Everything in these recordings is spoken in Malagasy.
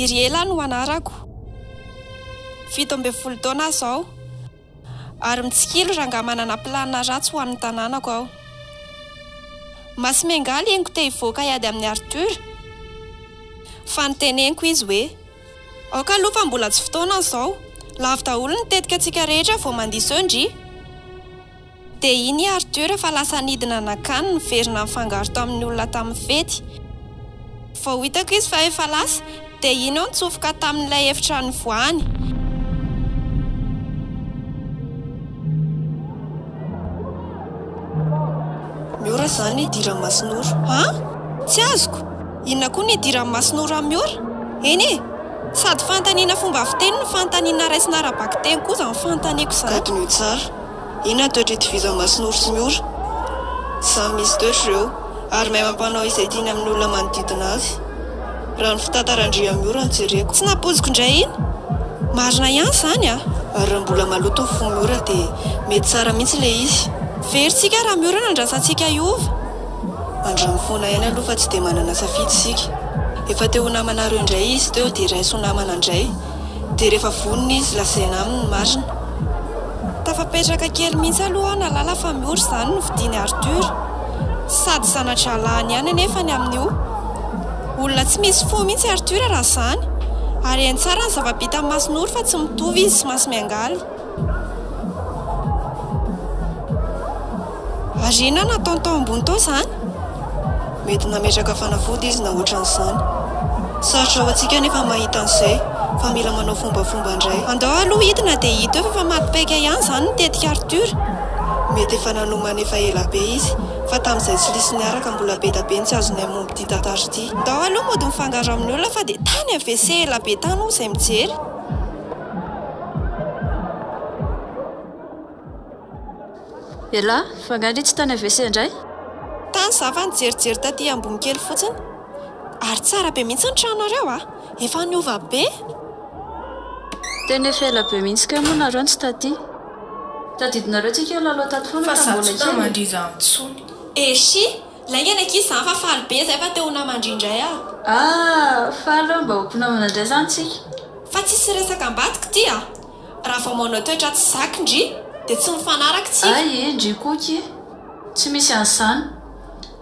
Iriela no anarako. 17 taona zao. Ary mitsikilo raha manana planina ratsy ho amin'ny tanànako aho. Masimengaly eniko te hivoaka hiady amin'ny Arthur. Fa niteneniko izy hoe aoka aloha fa mbola tsy fotoana zao. Lavo daholo nitetika antsika rehetra vao mandiso ndry. Dia iny Arthur fa lasa nidina nakany niverina mifangaro tamin'ny olona tamin'ny fety. Vao hitako izy fa efa lasa dia iny aho nitsofoka tamin'ilay efitrano voany. Miora zany idira Masinoro. Ha? Tsy azoko. Inona koa ny idira Masinoro amin'ny Miora? Eny sady fantaniana fomba fiteny ny fantaniana raisina ara-bakiteny kosa ny fantaniako izany. Gadonio tsara. Inona toetra itovizan Masinoro sy Miora? Samy misy toetra ireo ary mahay mampanao izay tiany amin'ny olona manodidina azy. Raha ny fitantarandria Miora no jereko. Tsy napoziko indray iny. Marina ihany izany a. Ary raha mbola maloto ny fo Miora dia mety tsara mihitsy ilay izy. Veritsika raha Miora nandrasantsika iova. Andramifona ihany aloha fa tsy dia manana safidy isika. Efa teo namanareo indray izy teo dia raiso namana indray. Dia rehefa vonona izy lasaina aminy marina. Tafapetraka kely mihitsy aloha nalala fa Miora izany no vidiany Arthur. Sady sanatra lahany ihany anefa ny amin'io. Olona tsy misy fo mihitsy Arthur raha izany. Ary en tsara ny zava-bita Masinoro fa tsy mitovy izy sy Masimengaly. Ary inona nataony tao ambony tao izany? Mety nametraka fanafody izy na ohatran'izany. Sarotra ho antsika nefa mahita an'izay fa mila manao fombafomba indray. Andao aloha hidina dia hita eo fa maty-paika ihany izany nitetika Arthur. Mety efa nanomana efa ela be izy fa tamin'izay tsy lisy niaraka mbola be da be tsy azony hamomby ity tantara ity. Andao aloha mody mifangaro amin'ny olona fa dia tany AVC ela be tany ho izay mijery. Ela, fangady tsy tany AVC indray? Tany zava nijerijery taty ambony kely fotsiny. Ary tsara be mihitsy ny tranonareo a. Efa niova be. Tena efa ela be mihitsy ka moa nareo tsy taty. Tadidinareo tsika lalao tato foana fa mbola kely. Mandriza amintsony. Eshi, laingana ankizy izany fa faly be izay fa teo namandry indray aho. Faly mba ho mpinamana indray izany tsika. Fa tsisy resaka ambadika ity a. Raha vao manao toetra tsy zaka indry dia tsy mifanaraka tsika. Indry koky. Tsy misy an'izany.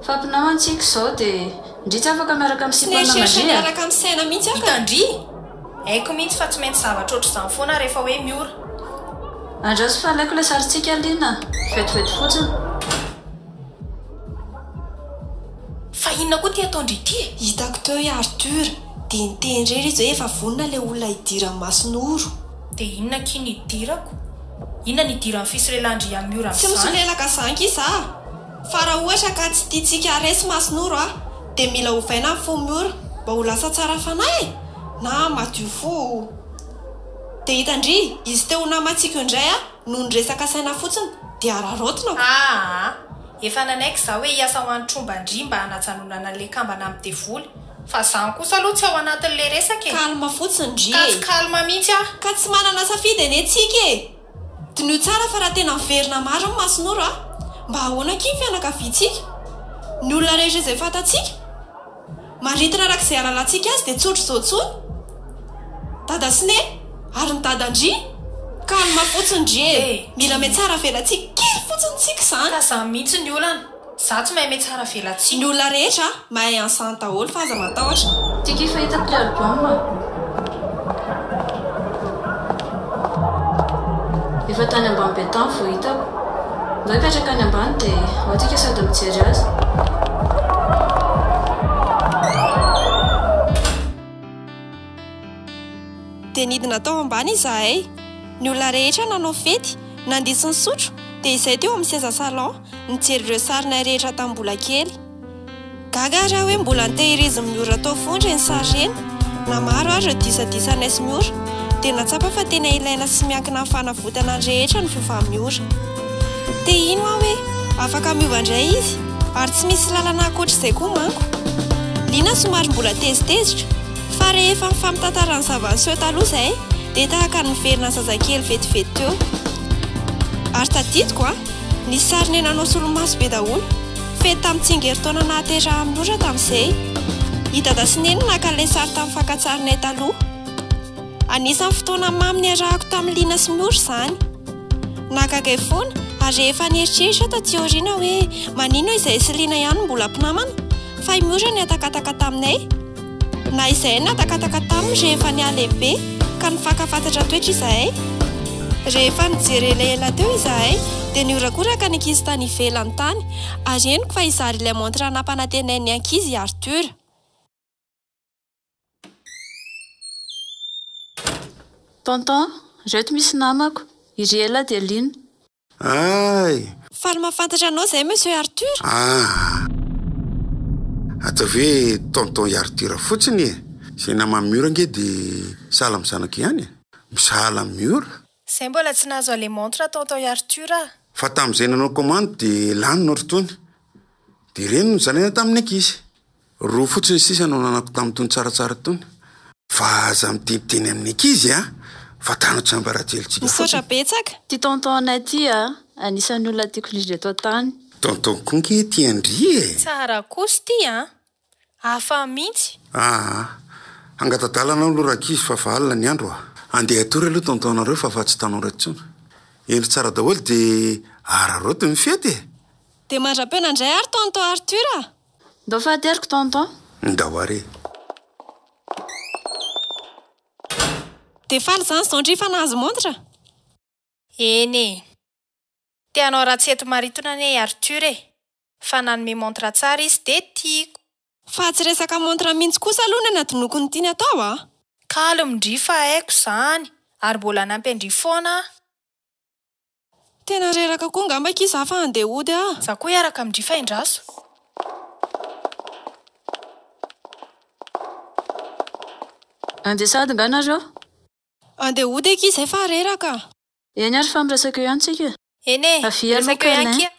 Fa mpinamantsika izao dia indry tsy afaka miaraka amin'ny sipana magia. Miaraka amin'ny saina mihitsy aho. Hitandry. Haiko mihitsy fa tsy maintsy zavatra ohatr'izany foana rehefa hoe Miora. Andraso fa alaiko ilay sarintsika liana. Vetivety fotsiny. Fa inona koa ty ataondry ity? Hitako teo i Arthur dia nitendrery izy hoe efa vonona ilay olona hidira Masinoro. Dia inona kiny hidirako? Inona ny hidiran'ny fisirelandry amin'ny Miora Tsy misolelaka zanky iza. Fa raha ohatra ka tsy tiantsika resy Masinoro dia mila hovaina amin'ny fo Miora mba ho lasa tsara fanahy na madio fo. Dia hitandry izy teo namantsika indray noho ny resaka saina fotsiny dia ararotina. Efa nanaiko za hoe hiasa ho an'ny trombandry mba hanajanonana an'ilay kambana amin'ny devoly. Fa izany kosa aloha tsy ao anatin'ilay resaka e. Kalma fotsiny ndry. Ka tsy kalma mihitsy ka tsy manana safidy anie tsika e. Dinio tsara fa raha tena miverina maro amin'ny Masinoro mba ahoana kiny fianakaviantsika. Ny olona rehetra izay fantatsika maritina araka izay alalantsika azy dia tsotro izao tsony. Dada sine ary ny dadandry kalma fotsiny ndry e. Mila me tsara velantsika kely fotsiny tsika izany. Ka za mihitsy ny olana. Za tsy mahay me tsara velantsika. Ny olona rehetra mahay an'izany daholo fa aza matahotra. Tika efa hitako ilay album. Efa tany ambany be tany vao hitako. Ndao hipetraka any ambany dia ao tika sady mijery azy. Dia nidina tao ambany izahay. Ny olona rehetra nanao fety nandisy ny sotro dia izay teo amin'ny seza salon nijery ireo sarina rehetra tamin'ny mbola kely. Gaga raha hoe mbola nitehiriziny Miora tao foana ireny sary ireny. Na maro ary ireo disadisanaisy Miora dia natsapa fa tena ilaina sy miankina amin'ny fanavotana ny rehetra ny fiofan'ny Miora. Dia ino hoe afaka miova indray izy ary tsy misy lalana ankoatr'izay koa manko. Liana somary mbola tezitezitra fa rehefa mifampitantara ny zava-niseho taloha izay dia tahaka ny verina zazakely vetivety teo. Ary tadidiko ny sariny nanao solomaso be daholo fety tamin'ny tsingeritaona nahateraha amin'ny Miora tamin'izay. I dada sy neny naka ilay sary tamin'ny fankatsarinay taloha. Anisan'ny fotoana mamy niarahako tamin'ny Lina sy Miora izany. Nakagay foana ary rehefa nieritreritra taty aoriana hoe manino izay sy Lina ihany mbola mpinamana fa i Miora ny atakataka taminay. Na izay natakataka taminy rehefa nialehibe ka nifankafantatra toetra izahay. Rehefa nijery ela teo izahay dia niorakoraka ny ankizy tany ivelany tany ary henoko fa izary ilay montre nampanantenay ny ankizy Arthur. Tonton, reto misy namako, iry ela dia Lina. Ay. Faly mahafantatra anao izay monsieur Arthur. Atao hoe tonton i Arthur fotsiny e. Izay namany Miora nge dia sahala amin'ny zanako ihany e. Misahala amin'ny Miora. Izay mbola tsy nahazo ilay montre tonton i Arthur a. Fa tamin'izay nanao commande dia lany noritony. Dia ireny no zalaina tamin'ny ankizy. Roa fotsiny sisa no nanako tamin'ny tony tsaratsara tony. Fa aza miteny amin'ny ankizy a. Fa tanatra ambarajelitsika. Misaotra betsaka. Ty tonton anay ty anisan'ny olona tiako indrindra eto an-tany. Tonton konge ty Andry e. Tsara kosa ty a. Hafa mihitsy. Angatadalana aloha rakizy fa valina ny andro a. Andeha atory aloha tontonareo fa fa tsy tanora intsony. Endry tsara daholo dia araroty ny fety e. Dia mandra-pena indray ary tonton Arthur a. Ndao fahateriko tonton. Ndao are. Dia faly izany izao ndry fa nahazo montre. Eny e. Tianao raha tsy eto maritona ny Arthur e. Fa nanome montre tsara izy dia tiako. Fa tsy resaka montre mihitsy kosa aloha ny adinoko ny tiany atao a. Kalomindry fa haiko izany. Ary mbola nampendry foana. Tena reraka koa ngamba kiza fa andeha hody a. Za koa hiaraka amindry fa indraso. Andeha sady nga nareo? Andeha hody eky izay fa reraka. Eny ary fa miresaka eo ihany tsika. Eny e. Avia resaka eo ihany kia.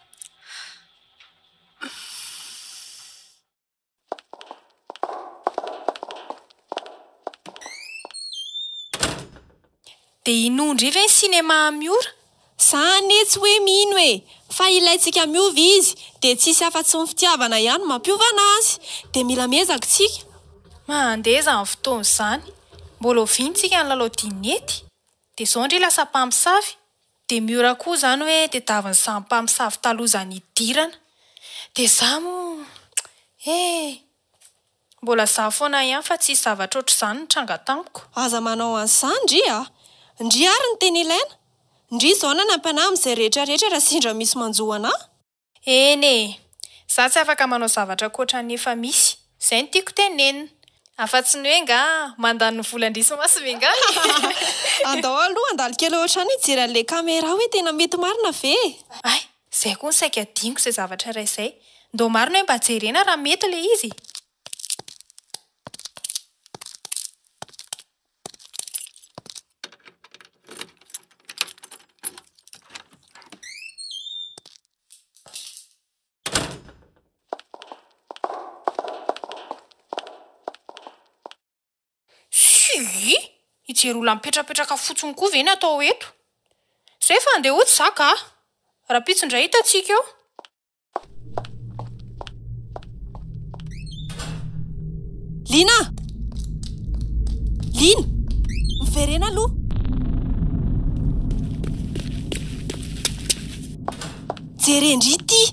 Dia inondry ve ny sinema Miora? Zany tsy hoe mino e. Fa ilaitsika miovy izy dia tsisy afa-tsy ny fitiavana ihany mampiovana azy. Dia mila miezaka tsika. Mandeha izany fotoana izany. Mbola ovintsika ny lalao dinety. Dia izao ndry lasa mpamosavy. Dia Miora koa izany hoe dia daviny samy mpamosavy taloha izany idirana. Dia za moa mbola za foana ihany fa tsisy zavatra ohatr'izany nitranga tamiko. Aza manao an'izany ndry a. Ndry ary ny teny ilaina. Ndry izao na nampanahy amin'izay rehetrarehetra raha sindra misy manjoa anahy. Eny e. Za tsy afaka manao zavatra koatra nefa misy. Izay no tiako tenenina. Afa-tsy ny hoe nga mandany ny volan-drisy venga. Andao aloha andalo kely ohatrany hijery an'ilay kamera hoe tena mety marina ve? Ay, izay koa ny saika adiniko izay zavatra iray izay. Ndao marina hoe mba jerena raha mety ilay izy. Hijery olona mipetrapetraka fotsiny koa ve ny atao eto? Izay fa andeha hody zaka a. Raha-pitsy indray hitantsika eo. Lina! Lina! Miverena aloha! Jerendry ity!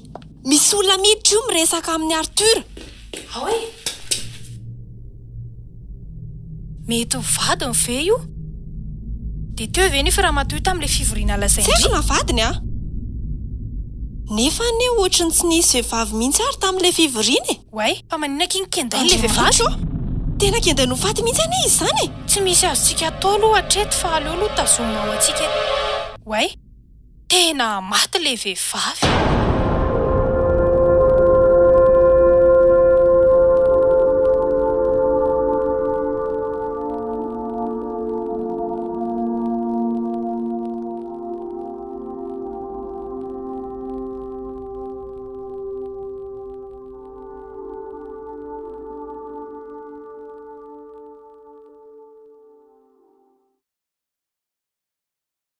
Misy olona miditra io miresaka amin'ny Arthur. Ahoy? Mety ho vadiny ve io? Dia teo ve ny raha matoy tamin'ilay fivoriana lazaindry? Tsy na vadiny a. Nefa ny ohatrany tsy nisy vehivavy mihitsy ary tamin'ilay fivoriana e. Way, fa maninona kinkenday ilay vehivavy? Tena kenday no faty mihitsy any izy izany e. Tsy misy azontsika atao aloha hatreto fa aleo aloha tazomina ao antsika. Way, tena maty ilay vehivavy.